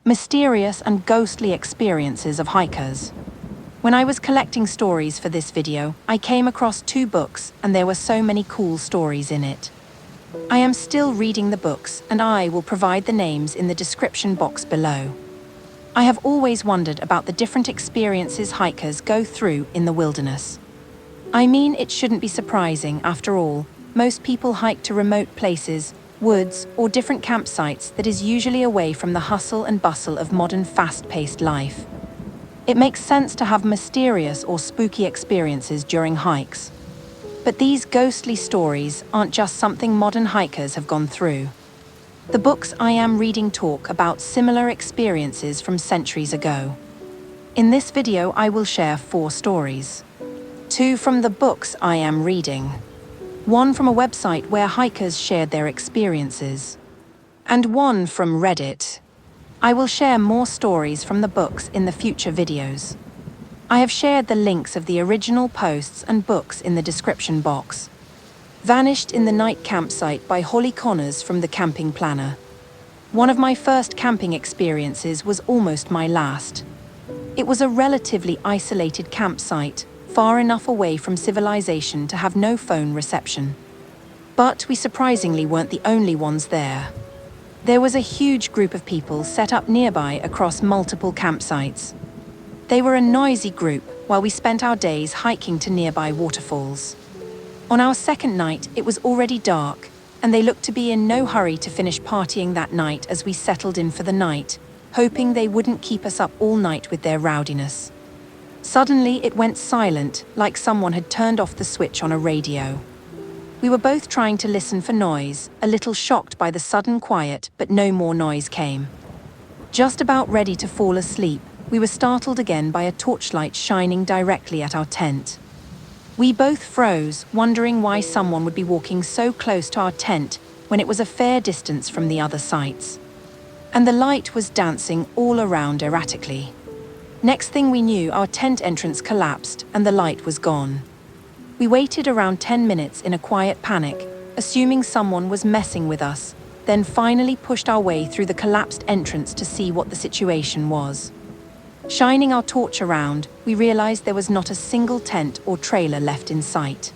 Mysterious and ghostly experiences of hikers. When I was collecting stories for this video, I came across 2 books and there were so many cool stories in it. I am still reading the books and I will provide the names in the description box below. I have always wondered about the different experiences hikers go through in the wilderness. I mean, it shouldn't be surprising, after all, most people hike to remote places, woods, or different campsites that is usually away from the hustle and bustle of modern fast-paced life. It makes sense to have mysterious or spooky experiences during hikes. But these ghostly stories aren't just something modern hikers have gone through. The books I am reading talk about similar experiences from centuries ago. In this video, I will share 4 stories. 2 from the books I am reading. 1 from a website where hikers shared their experiences. And 1 from Reddit. I will share more stories from the books in the future videos. I have shared the links of the original posts and books in the description box. Vanished in the Night Campsite by Holly Connors from The Camping Planner. One of my first camping experiences was almost my last. It was a relatively isolated campsite, far enough away from civilization to have no phone reception. But we surprisingly weren't the only ones there. There was a huge group of people set up nearby across multiple campsites. They were a noisy group while we spent our days hiking to nearby waterfalls. On our second night, it was already dark, and they looked to be in no hurry to finish partying that night as we settled in for the night, hoping they wouldn't keep us up all night with their rowdiness. Suddenly, it went silent, like someone had turned off the switch on a radio. We were both trying to listen for noise, a little shocked by the sudden quiet, but no more noise came. Just about ready to fall asleep, we were startled again by a torchlight shining directly at our tent. We both froze, wondering why someone would be walking so close to our tent when it was a fair distance from the other sites. And the light was dancing all around erratically. Next thing we knew, our tent entrance collapsed and the light was gone. We waited around 10 minutes in a quiet panic, assuming someone was messing with us, then finally pushed our way through the collapsed entrance to see what the situation was. Shining our torch around, we realized there was not a single tent or trailer left in sight.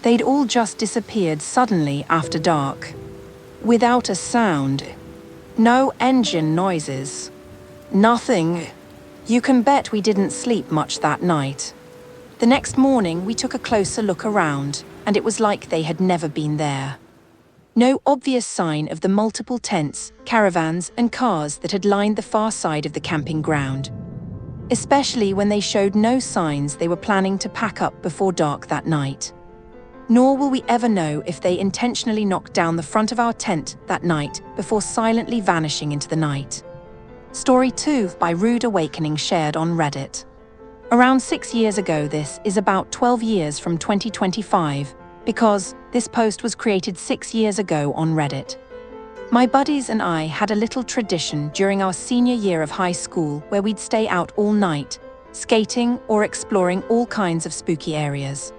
They'd all just disappeared suddenly after dark. Without a sound. No engine noises. Nothing. You can bet we didn't sleep much that night. The next morning, we took a closer look around, and it was like they had never been there. No obvious sign of the multiple tents, caravans, and cars that had lined the far side of the camping ground. Especially when they showed no signs they were planning to pack up before dark that night. Nor will we ever know if they intentionally knocked down the front of our tent that night before silently vanishing into the night. Story 2 by Rude Awakening shared on Reddit. Around 6 years ago, this is about 12 years from 2025, because this post was created 6 years ago on Reddit. My buddies and I had a little tradition during our senior year of high school where we'd stay out all night, skating or exploring all kinds of spooky areas.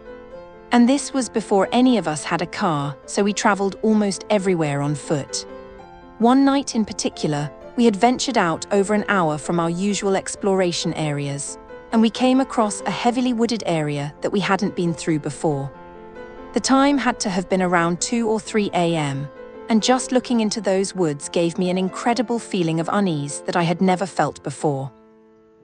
And this was before any of us had a car, so we traveled almost everywhere on foot. One night in particular, we had ventured out over an hour from our usual exploration areas, and we came across a heavily wooded area that we hadn't been through before. The time had to have been around 2 or 3 a.m., and just looking into those woods gave me an incredible feeling of unease that I had never felt before.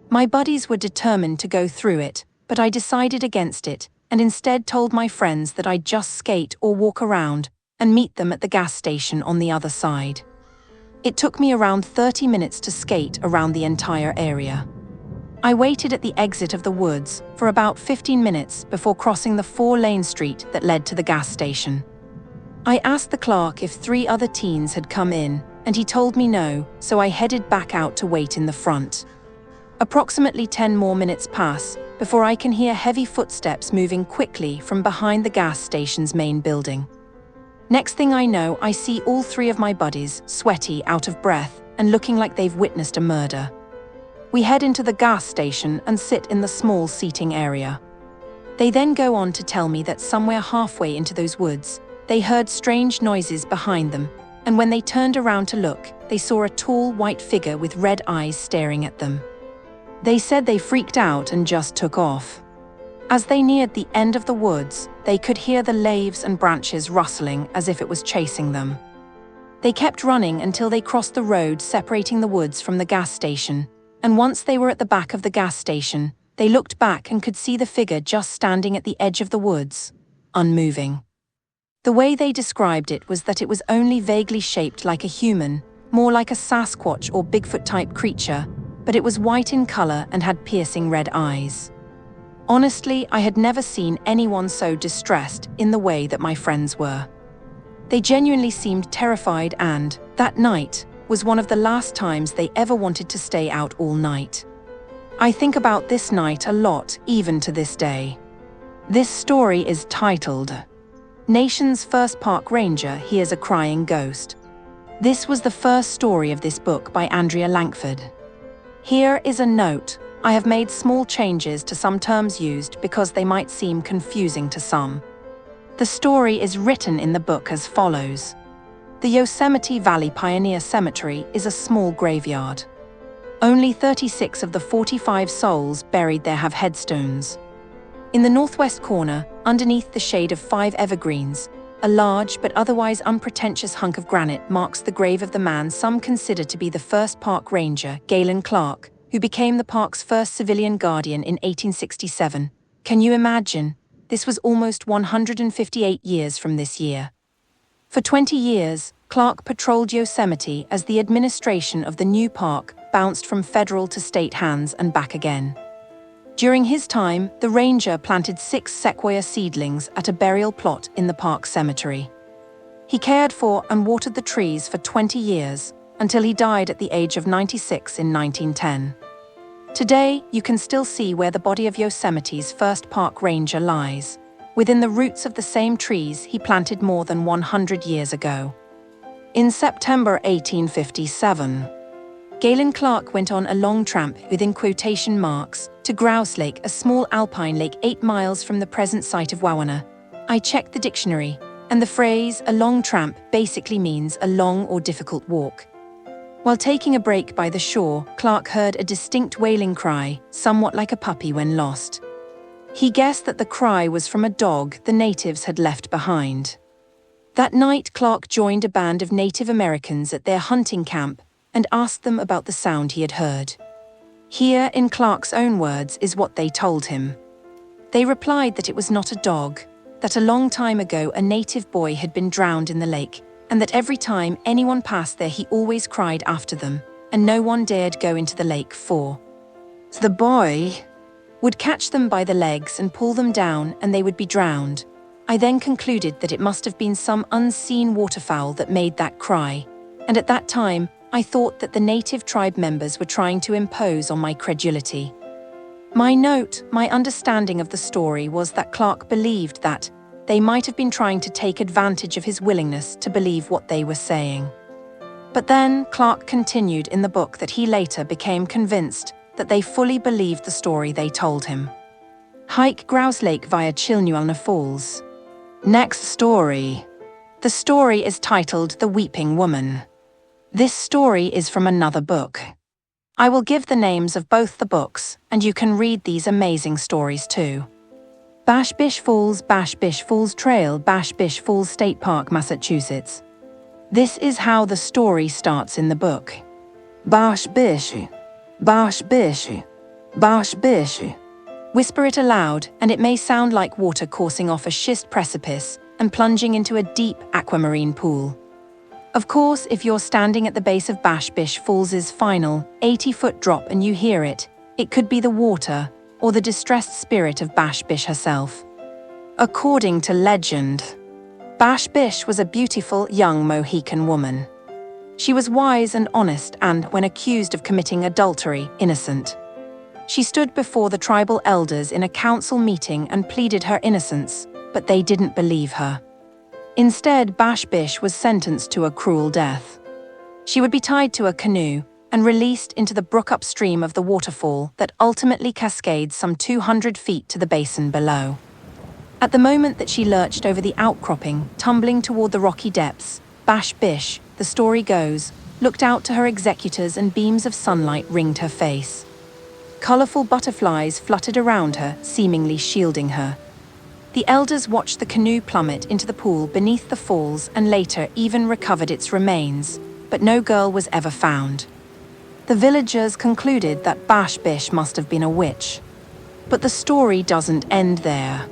My buddies were determined to go through it, but I decided against it, and instead told my friends that I'd just skate or walk around and meet them at the gas station on the other side. It took me around 30 minutes to skate around the entire area. I waited at the exit of the woods for about 15 minutes before crossing the 4-lane street that led to the gas station. I asked the clerk if 3 other teens had come in, and he told me no, so I headed back out to wait in the front. Approximately 10 more minutes pass before I can hear heavy footsteps moving quickly from behind the gas station's main building. Next thing I know, I see all 3 of my buddies, sweaty, out of breath, and looking like they've witnessed a murder. We head into the gas station and sit in the small seating area. They then go on to tell me that somewhere halfway into those woods, they heard strange noises behind them, and when they turned around to look, they saw a tall white figure with red eyes staring at them. They said they freaked out and just took off. As they neared the end of the woods, they could hear the leaves and branches rustling as if it was chasing them. They kept running until they crossed the road separating the woods from the gas station, and once they were at the back of the gas station, they looked back and could see the figure just standing at the edge of the woods, unmoving. The way they described it was that it was only vaguely shaped like a human, more like a Sasquatch or Bigfoot-type creature, but it was white in color and had piercing red eyes. Honestly, I had never seen anyone so distressed in the way that my friends were. They genuinely seemed terrified and, that night, was one of the last times they ever wanted to stay out all night. I think about this night a lot, even to this day. This story is titled, Nation's First Park Ranger Hears a Crying Ghost. This was the first story of this book by Andrea Lankford. Here is a note. I have made small changes to some terms used because they might seem confusing to some. The story is written in the book as follows. The Yosemite Valley Pioneer Cemetery is a small graveyard. Only 36 of the 45 souls buried there have headstones. In the northwest corner, underneath the shade of 5 evergreens, a large but otherwise unpretentious hunk of granite marks the grave of the man some consider to be the first park ranger, Galen Clark, who became the park's first civilian guardian in 1867. Can you imagine? This was almost 158 years from this year. For 20 years, Clark patrolled Yosemite as the administration of the new park bounced from federal to state hands and back again. During his time, the ranger planted 6 sequoia seedlings at a burial plot in the park cemetery. He cared for and watered the trees for 20 years, until he died at the age of 96 in 1910. Today, you can still see where the body of Yosemite's first park ranger lies, within the roots of the same trees he planted more than 100 years ago. In September 1857, Galen Clark went on a long tramp within quotation marks to Grouse Lake, a small alpine lake 8 miles from the present site of Wawona. I checked the dictionary, and the phrase "a long tramp" basically means a long or difficult walk. While taking a break by the shore, Clark heard a distinct wailing cry, somewhat like a puppy when lost. He guessed that the cry was from a dog the natives had left behind. That night, Clark joined a band of Native Americans at their hunting camp and asked them about the sound he had heard. Here, in Clark's own words, is what they told him. They replied that it was not a dog, that a long time ago a native boy had been drowned in the lake, and that every time anyone passed there he always cried after them, and no one dared go into the lake for the boy would catch them by the legs and pull them down and they would be drowned. I then concluded that it must have been some unseen waterfowl that made that cry, and at that time I thought that the native tribe members were trying to impose on my credulity. My understanding of the story was that Clark believed that they might have been trying to take advantage of his willingness to believe what they were saying. But then Clark continued in the book that he later became convinced that they fully believed the story they told him. Hike Grouse Lake via Chilnualna Falls. Next story. The story is titled The Weeping Woman. This story is from another book. I will give the names of both the books, and you can read these amazing stories too. Bash Bish Falls Trail, Bash Bish Falls State Park, Massachusetts. This is how the story starts in the book. Bash Bish, Bash Bish, Bash Bish. Whisper it aloud, and it may sound like water coursing off a schist precipice and plunging into a deep aquamarine pool. Of course, if you're standing at the base of Bash Bish Falls's final 80-foot drop and you hear it, it could be the water or the distressed spirit of Bash Bish herself. According to legend, Bash Bish was a beautiful young Mohican woman. She was wise and honest and, when accused of committing adultery, innocent. She stood before the tribal elders in a council meeting and pleaded her innocence, but they didn't believe her. Instead, Bash Bish was sentenced to a cruel death. She would be tied to a canoe and released into the brook upstream of the waterfall that ultimately cascades some 200 feet to the basin below. At the moment that she lurched over the outcropping, tumbling toward the rocky depths, Bash Bish, the story goes, looked out to her executors and beams of sunlight ringed her face. Colorful butterflies fluttered around her, seemingly shielding her. The elders watched the canoe plummet into the pool beneath the falls and later even recovered its remains, but no girl was ever found. The villagers concluded that Bash-Bish must have been a witch. But the story doesn't end there.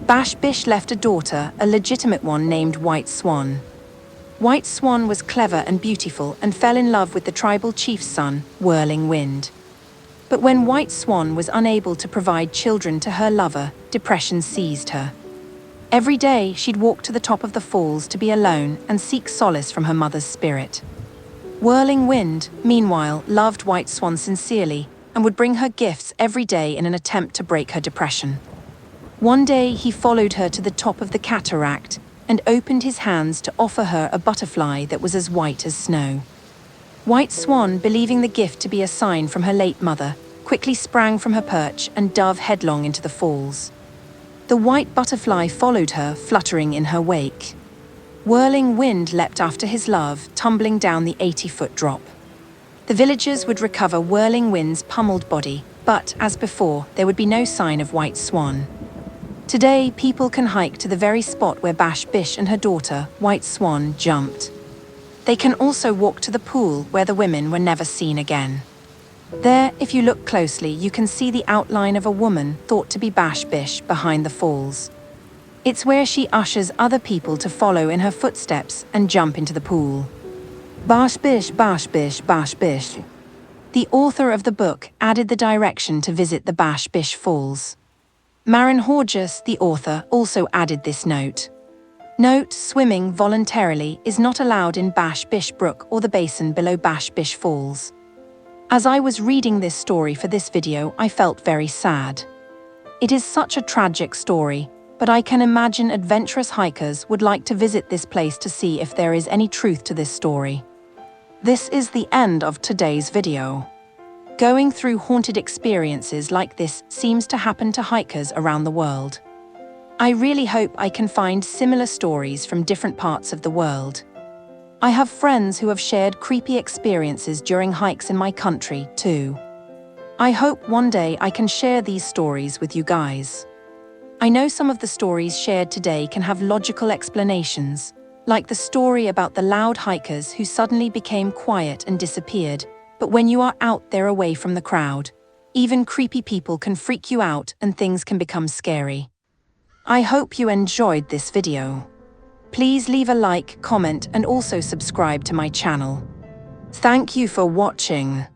Bash-Bish left a daughter, a legitimate one named White Swan. White Swan was clever and beautiful and fell in love with the tribal chief's son, Whirling Wind. But when White Swan was unable to provide children to her lover, depression seized her. Every day, she'd walk to the top of the falls to be alone and seek solace from her mother's spirit. Whirling Wind, meanwhile, loved White Swan sincerely and would bring her gifts every day in an attempt to break her depression. One day, he followed her to the top of the cataract and opened his hands to offer her a butterfly that was as white as snow. White Swan, believing the gift to be a sign from her late mother, quickly sprang from her perch and dove headlong into the falls. The white butterfly followed her, fluttering in her wake. Whirling Wind leapt after his love, tumbling down the 80-foot drop. The villagers would recover Whirling Wind's pummeled body, but, as before, there would be no sign of White Swan. Today, people can hike to the very spot where Bash-Bish and her daughter, White Swan, jumped. They can also walk to the pool where the women were never seen again. There, if you look closely, you can see the outline of a woman thought to be Bash-Bish behind the falls. It's where she ushers other people to follow in her footsteps and jump into the pool. Bash-Bish, Bash-Bish, Bash-Bish. The author of the book added the direction to visit the Bash-Bish Falls. MAREN HORJUS, the author, also added this note. Note, swimming voluntarily is not allowed in Bash-Bish Brook or the basin below Bash-Bish Falls. As I was reading this story for this video, I felt very sad. It is such a tragic story, but I can imagine adventurous hikers would like to visit this place to see if there is any truth to this story. This is the end of today's video. Going through haunted experiences like this seems to happen to hikers around the world. I really hope I can find similar stories from different parts of the world. I have friends who have shared creepy experiences during hikes in my country, too. I hope one day I can share these stories with you guys. I know some of the stories shared today can have logical explanations, like the story about the loud hikers who suddenly became quiet and disappeared, but when you are out there away from the crowd, even creepy people can freak you out and things can become scary. I hope you enjoyed this video. Please leave a like, comment, and also subscribe to my channel. Thank you for watching.